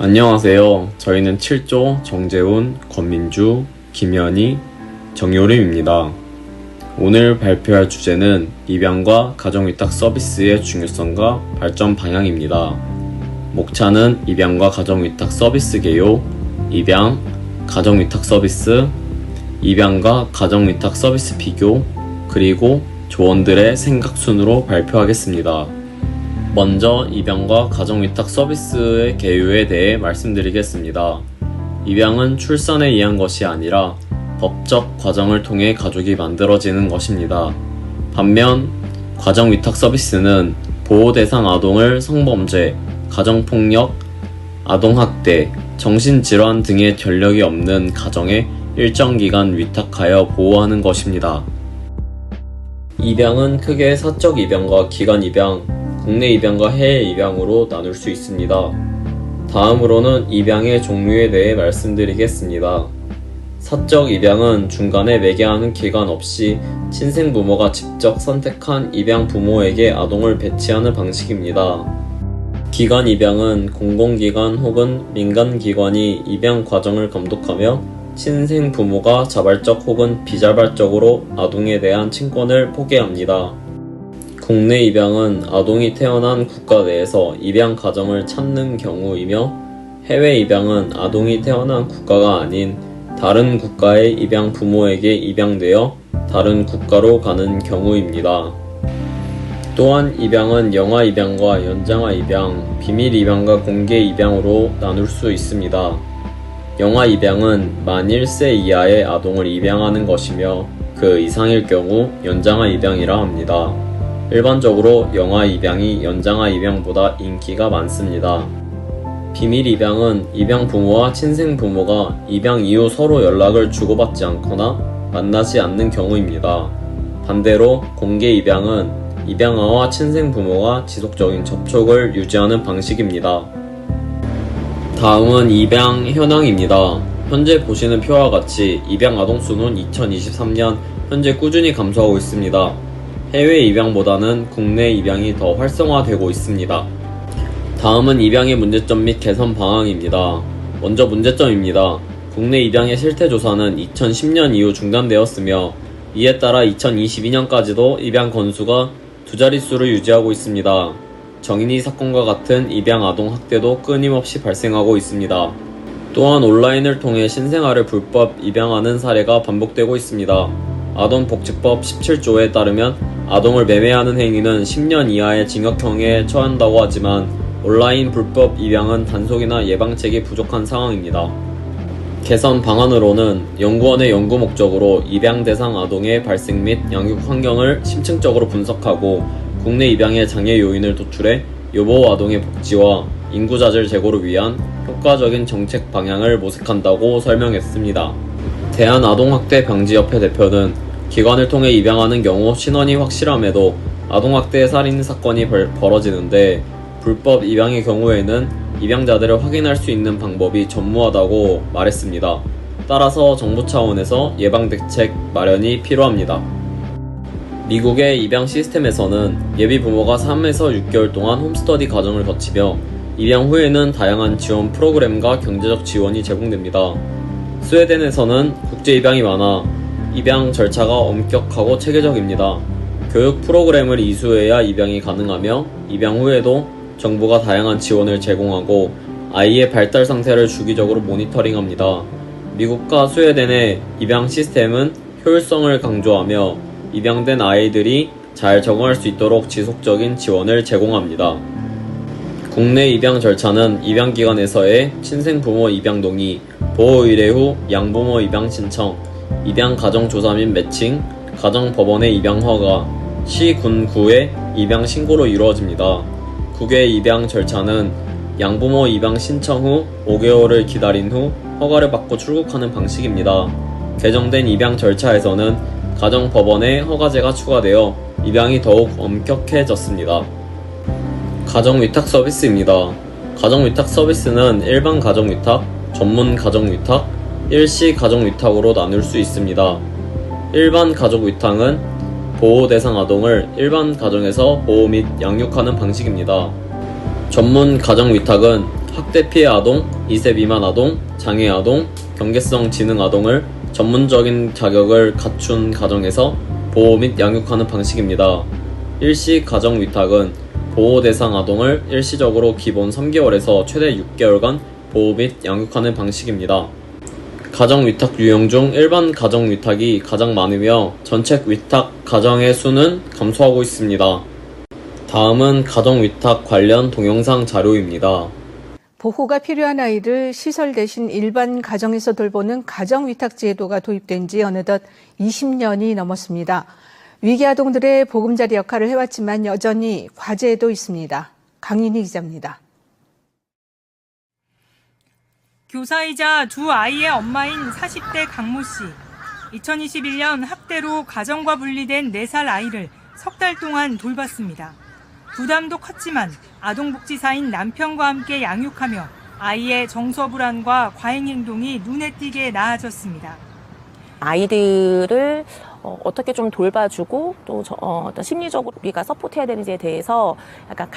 안녕하세요. 저희는 7조 정재훈, 권민주, 김현희, 정효림입니다. 오늘 발표할 주제는 입양과 가정위탁 서비스의 중요성과 발전 방향입니다. 목차는 입양과 가정위탁 서비스 개요, 입양, 가정위탁 서비스, 입양과 가정위탁 서비스 비교, 그리고 조언들의 생각 순으로 발표하겠습니다. 먼저 입양과 가정위탁 서비스의 개요에 대해 말씀드리겠습니다. 입양은 출산에 의한 것이 아니라 법적 과정을 통해 가족이 만들어지는 것입니다. 반면 가정위탁 서비스는 보호대상 아동을 성범죄, 가정폭력, 아동학대, 정신질환 등의 전력이 없는 가정에 일정 기간 위탁하여 보호하는 것입니다. 입양은 크게 사적 입양과 기간 입양, 국내 입양과 해외 입양으로 나눌 수 있습니다. 다음으로는 입양의 종류에 대해 말씀드리겠습니다. 사적 입양은 중간에 매개하는 기간 없이 친생 부모가 직접 선택한 입양 부모에게 아동을 배치하는 방식입니다. 기간 입양은 공공기관 혹은 민간기관이 입양 과정을 감독하며 친생 부모가 자발적 혹은 비자발적으로 아동에 대한 친권을 포기합니다. 국내 입양은 아동이 태어난 국가 내에서 입양 가정을 찾는 경우이며, 해외 입양은 아동이 태어난 국가가 아닌 다른 국가의 입양 부모에게 입양되어 다른 국가로 가는 경우입니다. 또한 입양은 영아 입양과 연장아 입양, 비밀 입양과 공개 입양으로 나눌 수 있습니다. 영아 입양은 만 1세 이하의 아동을 입양하는 것이며, 그 이상일 경우 연장아 입양이라 합니다. 일반적으로 영아 입양이 연장아 입양보다 인기가 많습니다. 비밀 입양은 입양 부모와 친생 부모가 입양 이후 서로 연락을 주고받지 않거나 만나지 않는 경우입니다. 반대로 공개 입양은 입양아와 친생 부모가 지속적인 접촉을 유지하는 방식입니다. 다음은 입양 현황입니다. 현재 보시는 표와 같이 입양 아동 수는 2023년 현재 꾸준히 감소하고 있습니다. 해외 입양보다는 국내 입양이 더 활성화되고 있습니다. 다음은 입양의 문제점 및 개선 방안입니다. 먼저 문제점입니다. 국내 입양의 실태조사는 2010년 이후 중단되었으며, 이에 따라 2022년까지도 입양 건수가 두 자릿수를 유지하고 있습니다. 정인이 사건과 같은 입양 아동 학대도 끊임없이 발생하고 있습니다. 또한 온라인을 통해 신생아를 불법 입양하는 사례가 반복되고 있습니다. 아동복지법 17조에 따르면 아동을 매매하는 행위는 10년 이하의 징역형에 처한다고 하지만, 온라인 불법 입양은 단속이나 예방책이 부족한 상황입니다. 개선 방안으로는 연구원의 연구 목적으로 입양 대상 아동의 발생 및 양육 환경을 심층적으로 분석하고 국내 입양의 장애 요인을 도출해 요보 아동의 복지와 인구자질 제고를 위한 효과적인 정책 방향을 모색한다고 설명했습니다. 대한아동학대방지협회 대표는 기관을 통해 입양하는 경우 신원이 확실함에도 아동학대 살인 사건이 벌어지는데, 불법 입양의 경우에는 입양자들을 확인할 수 있는 방법이 전무하다고 말했습니다. 따라서 정부 차원에서 예방대책 마련이 필요합니다. 미국의 입양 시스템에서는 예비 부모가 3에서 6개월 동안 홈스터디 과정을 거치며 입양 후에는 다양한 지원 프로그램과 경제적 지원이 제공됩니다. 스웨덴에서는 국제 입양이 많아 입양 절차가 엄격하고 체계적입니다. 교육 프로그램을 이수해야 입양이 가능하며, 입양 후에도 정부가 다양한 지원을 제공하고 아이의 발달 상태를 주기적으로 모니터링합니다. 미국과 스웨덴의 입양 시스템은 효율성을 강조하며 입양된 아이들이 잘 적응할 수 있도록 지속적인 지원을 제공합니다. 국내 입양 절차는 입양기관에서의 친생부모 입양 동의, 보호 의뢰 후 양부모 입양 신청, 입양 가정 조사 및 매칭, 가정법원의 입양 허가, 시, 군, 구의 입양 신고로 이루어집니다. 국외 입양 절차는 양부모 입양 신청 후 5개월을 기다린 후 허가를 받고 출국하는 방식입니다. 개정된 입양 절차에서는 가정법원의 허가제가 추가되어 입양이 더욱 엄격해졌습니다. 가정위탁 서비스입니다. 가정위탁 서비스는 일반 가정위탁, 전문 가정위탁, 일시 가정위탁으로 나눌 수 있습니다. 일반 가족위탁은 보호 대상 아동을 일반 가정에서 보호 및 양육하는 방식입니다. 전문 가정위탁은 학대 피해 아동, 2세 미만 아동, 장애 아동, 경계성 지능 아동을 전문적인 자격을 갖춘 가정에서 보호 및 양육하는 방식입니다. 일시 가정 위탁은 보호 대상 아동을 일시적으로 기본 3개월에서 최대 6개월간 보호 및 양육하는 방식입니다. 가정 위탁 유형 중 일반 가정 위탁이 가장 많으며 전체 위탁 가정의 수는 감소하고 있습니다. 다음은 가정 위탁 관련 동영상 자료입니다. 보호가 필요한 아이를 시설 대신 일반 가정에서 돌보는 가정 위탁 제도가 도입된 지 어느덧 20년이 넘었습니다. 위기 아동들의 보금자리 역할을 해왔지만 여전히 과제도 있습니다. 강인희 기자입니다. 교사이자 두 아이의 엄마인 40대 강모 씨. 2021년 학대로 가정과 분리된 4살 아이를 석 달 동안 돌봤습니다. 부담도 컸지만 아동복지사인 남편과 함께 양육하며 아이의 정서불안과 과잉 행동이 눈에 띄게 나아졌습니다. 아이들을 어떻게 좀 돌봐주고 또 어떤 심리적으로 우리가 서포트해야 되는지에 대해서 약간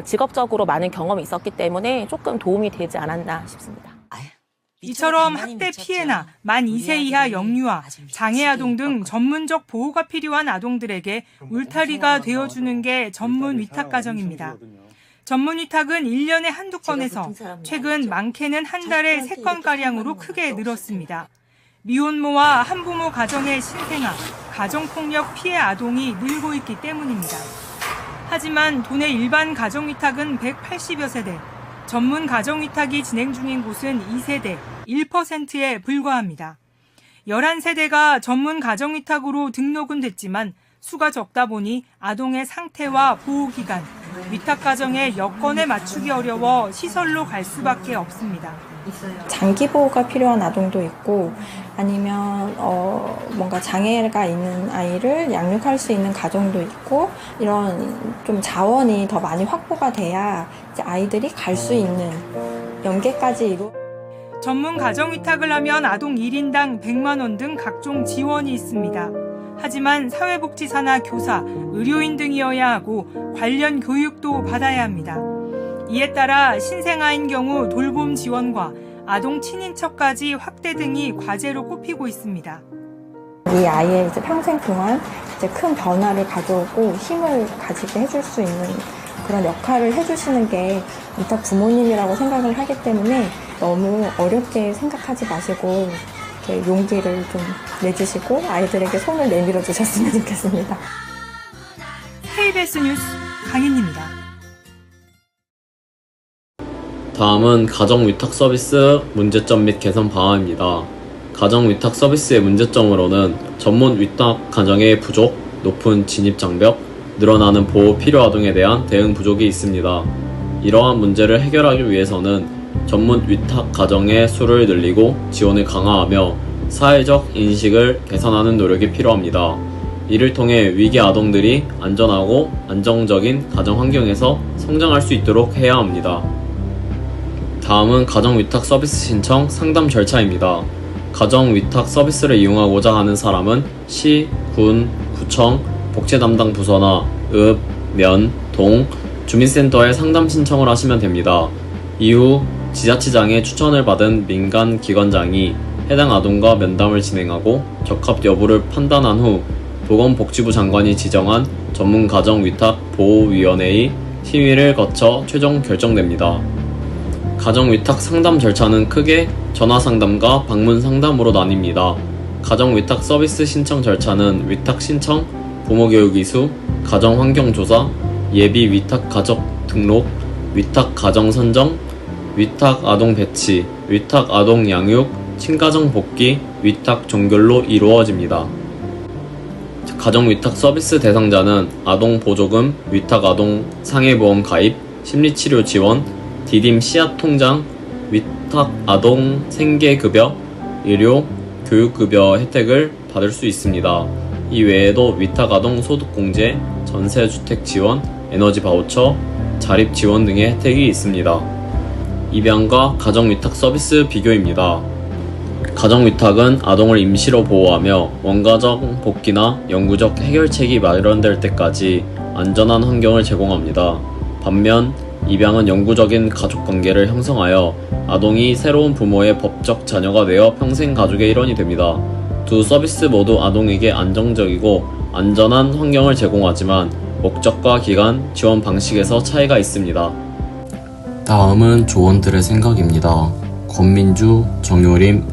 직업적으로 많은 경험이 있었기 때문에 조금 도움이 되지 않았나 싶습니다. 이처럼 학대 피해나 만 2세 이하 영유아, 장애 아동 등 전문적 보호가 필요한 아동들에게 울타리가 되어주는 게 전문 위탁 가정입니다. 전문 위탁은 1년에 한두 건에서 최근 많게는 한 달에 3건가량으로 크게 늘었습니다. 미혼모와 한부모 가정의 신생아, 가정폭력 피해 아동이 늘고 있기 때문입니다. 하지만 도내 일반 가정위탁은 180여 세대, 전문 가정위탁이 진행 중인 곳은 2세대, 1%에 불과합니다. 11세대가 전문 가정위탁으로 등록은 됐지만 수가 적다 보니 아동의 상태와 보호기간, 위탁가정의 여건에 맞추기 어려워 시설로 갈 수밖에 없습니다. 장기 보호가 필요한 아동도 있고 아니면 뭔가 장애가 있는 아이를 양육할 수 있는 가정도 있고 이런 좀 자원이 더 많이 확보가 돼야 이제 아이들이 갈 수 있는 연계까지 이루. 전문 가정 위탁을 하면 아동 1인당 100만 원 등 각종 지원이 있습니다. 하지만 사회복지사나 교사, 의료인 등이어야 하고 관련 교육도 받아야 합니다. 이에 따라 신생아인 경우 돌봄 지원과 아동 친인척까지 확대 등이 과제로 꼽히고 있습니다. 이 아이의 이제 평생 동안 이제 큰 변화를 가져오고 힘을 가지게 해줄 수 있는 그런 역할을 해주시는 게 위탁 부모님이라고 생각을 하기 때문에 너무 어렵게 생각하지 마시고 이렇게 용기를 좀 내주시고 아이들에게 손을 내밀어 주셨으면 좋겠습니다. KBS 뉴스 강인입니다. 다음은 가정위탁 서비스 문제점 및 개선 방안입니다. 가정위탁 서비스의 문제점으로는 전문 위탁 가정의 부족, 높은 진입장벽, 늘어나는 보호 필요 아동에 대한 대응 부족이 있습니다. 이러한 문제를 해결하기 위해서는 전문 위탁 가정의 수를 늘리고 지원을 강화하며 사회적 인식을 개선하는 노력이 필요합니다. 이를 통해 위기 아동들이 안전하고 안정적인 가정 환경에서 성장할 수 있도록 해야 합니다. 다음은 가정위탁 서비스 신청 상담 절차입니다. 가정위탁 서비스를 이용하고자 하는 사람은 시, 군, 구청, 복지 담당 부서나 읍, 면, 동, 주민센터에 상담 신청을 하시면 됩니다. 이후 지자체장의 추천을 받은 민간 기관장이 해당 아동과 면담을 진행하고 적합 여부를 판단한 후 보건복지부 장관이 지정한 전문 가정위탁 보호위원회의 심의를 거쳐 최종 결정됩니다. 가정위탁 상담 절차는 크게 전화상담과 방문상담으로 나뉩니다. 가정위탁 서비스 신청 절차는 위탁 신청, 부모교육 이수, 가정환경조사, 예비 위탁 가족 등록, 위탁 가정 선정, 위탁 아동 배치, 위탁 아동 양육, 친가정 복귀, 위탁 종결로 이루어집니다. 가정위탁 서비스 대상자는 아동보조금, 위탁 아동 상해보험 가입, 심리치료 지원, 디딤 씨앗 통장, 위탁 아동 생계급여, 의료, 교육급여 혜택을 받을 수 있습니다. 이 외에도 위탁 아동 소득공제, 전세주택 지원, 에너지 바우처, 자립 지원 등의 혜택이 있습니다. 입양과 가정위탁 서비스 비교입니다. 가정위탁은 아동을 임시로 보호하며 원가적 복귀나 영구적 해결책이 마련될 때까지 안전한 환경을 제공합니다. 반면 입양은 영구적인 가족관계를 형성하여 아동이 새로운 부모의 법적 자녀가 되어 평생 가족의 일원이 됩니다. 두 서비스 모두 아동에게 안정적이고 안전한 환경을 제공하지만 목적과 기간, 지원 방식에서 차이가 있습니다. 다음은 조원들의 생각입니다. 권민주, 정효림,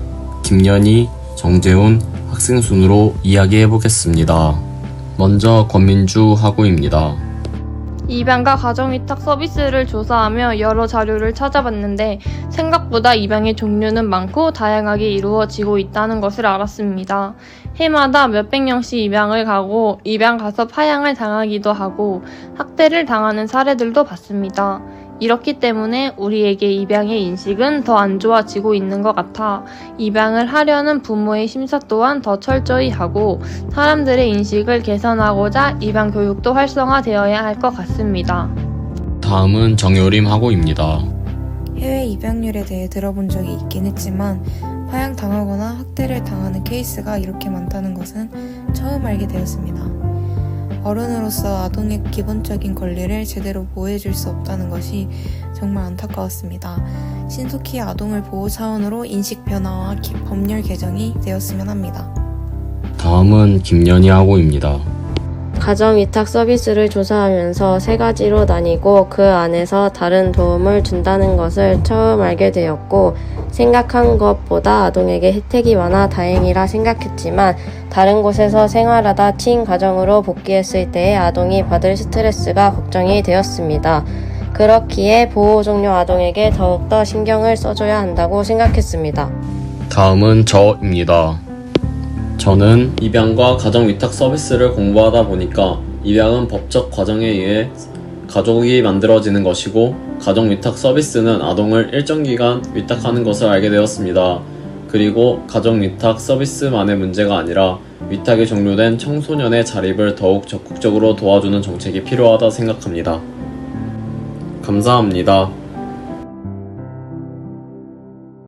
김연희, 정재훈 학생 순으로 이야기해보겠습니다. 먼저 권민주 학우입니다. 입양과 가정위탁 서비스를 조사하며 여러 자료를 찾아봤는데 생각보다 입양의 종류는 많고 다양하게 이루어지고 있다는 것을 알았습니다. 해마다 몇백 명씩 입양을 가고 입양 가서 파양을 당하기도 하고 학대를 당하는 사례들도 봤습니다. 이렇기 때문에 우리에게 입양의 인식은 더 안 좋아지고 있는 것 같아 입양을 하려는 부모의 심사 또한 더 철저히 하고 사람들의 인식을 개선하고자 입양 교육도 활성화되어야 할 것 같습니다. 다음은 정효림 학우입니다. 해외 입양률에 대해 들어본 적이 있긴 했지만 파양당하거나 학대를 당하는 케이스가 이렇게 많다는 것은 처음 알게 되었습니다. 어른으로서 아동의 기본적인 권리를 제대로 보호해줄 수 없다는 것이 정말 안타까웠습니다. 신속히 아동을 보호 차원으로 인식 변화와 법률 개정이 되었으면 합니다. 다음은 김연희 학우입니다. 가정위탁 서비스를 조사하면서 세 가지로 나뉘고 그 안에서 다른 도움을 준다는 것을 처음 알게 되었고 생각한 것보다 아동에게 혜택이 많아 다행이라 생각했지만 다른 곳에서 생활하다 친 가정으로 복귀했을 때의 아동이 받을 스트레스가 걱정이 되었습니다. 그렇기에 보호 종료 아동에게 더욱더 신경을 써줘야 한다고 생각했습니다. 다음은 저입니다. 저는 입양과 가정위탁 서비스를 공부하다 보니까 입양은 법적 과정에 의해 가족이 만들어지는 것이고 가정위탁 서비스는 아동을 일정 기간 위탁하는 것을 알게 되었습니다. 그리고 가정위탁 서비스만의 문제가 아니라 위탁이 종료된 청소년의 자립을 더욱 적극적으로 도와주는 정책이 필요하다 생각합니다. 감사합니다.